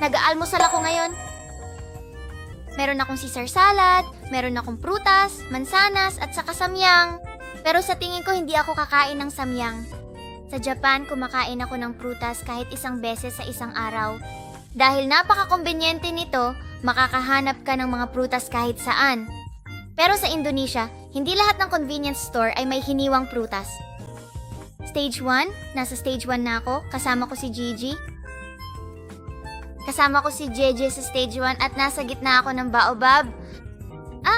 Nag-aalmusal ako ngayon. Meron akong Caesar salad, meron akong prutas, mansanas at saka samyang. Pero sa tingin ko hindi ako kakain ng samyang. Sa Japan, kumakain ako ng prutas kahit isang beses sa isang araw. Dahil napaka-kombinyente nito, makakahanap ka ng mga prutas kahit saan. Pero sa Indonesia, hindi lahat ng convenience store ay may hiniwang prutas. Stage 1, nasa stage 1 na ako, kasama ko si Gigi. Kasama ko si JJ sa stage 1 at nasa gitna ako ng baobab.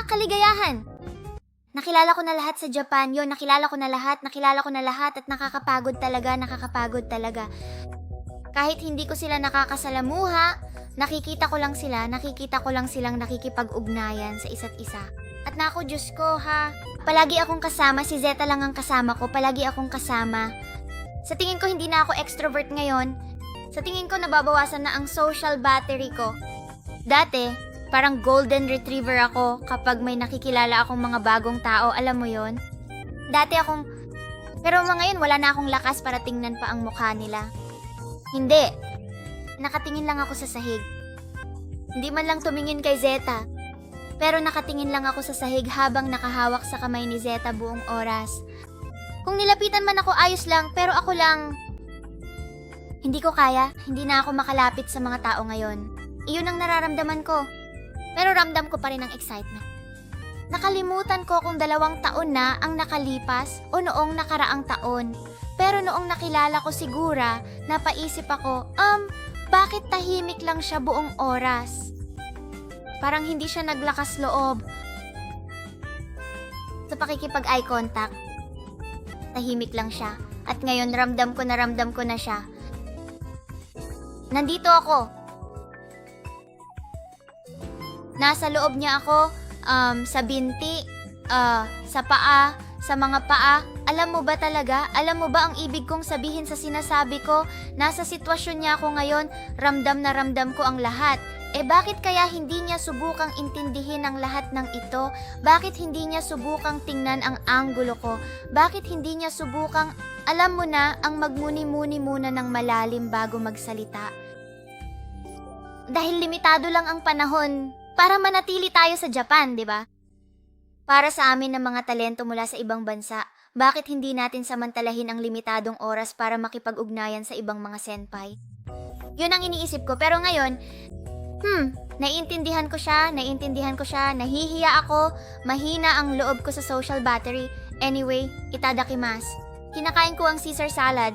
Kaligayahan! Nakilala ko na lahat sa Japan yon, nakilala ko na lahat at nakakapagod talaga. Kahit hindi ko sila nakakasalamuha, nakikita ko lang silang nakikipag-ugnayan sa isa't isa. At naku, Diyos ko ha, palagi akong kasama, si Zeta lang ang kasama ko, palagi akong kasama. Sa tingin ko hindi na ako extrovert ngayon. Sa tingin ko nababawasan na ang social battery ko. Dati, parang golden retriever ako kapag may nakikilala akong mga bagong tao, alam mo yon? Pero ngayon wala na akong lakas para tingnan pa ang mukha nila. Hindi. Nakatingin lang ako sa sahig. Hindi man lang tumingin kay Zeta. Pero nakatingin lang ako sa sahig habang nakahawak sa kamay ni Zeta buong oras. Kung nilapitan man ako ayos lang, pero ako lang... Hindi ko kaya, hindi na ako makalapit sa mga tao ngayon. Iyon ang nararamdaman ko. Pero ramdam ko pa rin ang excitement. Nakalimutan ko kung 2 taon na ang nakalipas o noong nakaraang taon. Pero noong nakilala ko si Gura, napaisip ako, bakit tahimik lang siya buong oras? Parang hindi siya naglakas loob. Sa pakikipag-eye contact, tahimik lang siya. At ngayon ramdam ko na siya. Nandito ako. Nasa loob niya ako, sa binti, sa paa, sa mga paa. Alam mo ba talaga? Alam mo ba ang ibig kong sabihin sa sinasabi ko? Nasa sitwasyon niya ako ngayon, ramdam na ramdam ko ang lahat. Bakit kaya hindi niya subukang intindihin ang lahat ng ito? Bakit hindi niya subukang tingnan ang anggulo ko? Bakit hindi niya subukang, alam mo na, ang magmuni-muni muna ng malalim bago magsalita? Dahil limitado lang ang panahon para manatili tayo sa Japan, di ba? Para sa amin ng mga talento mula sa ibang bansa, bakit hindi natin samantalahin ang limitadong oras para makipag-ugnayan sa ibang mga senpai? Yun ang iniisip ko, pero ngayon, naiintindihan ko siya, nahihiya ako, mahina ang loob ko sa social battery. Anyway, itadakimasu. Kinakain ko ang Caesar salad.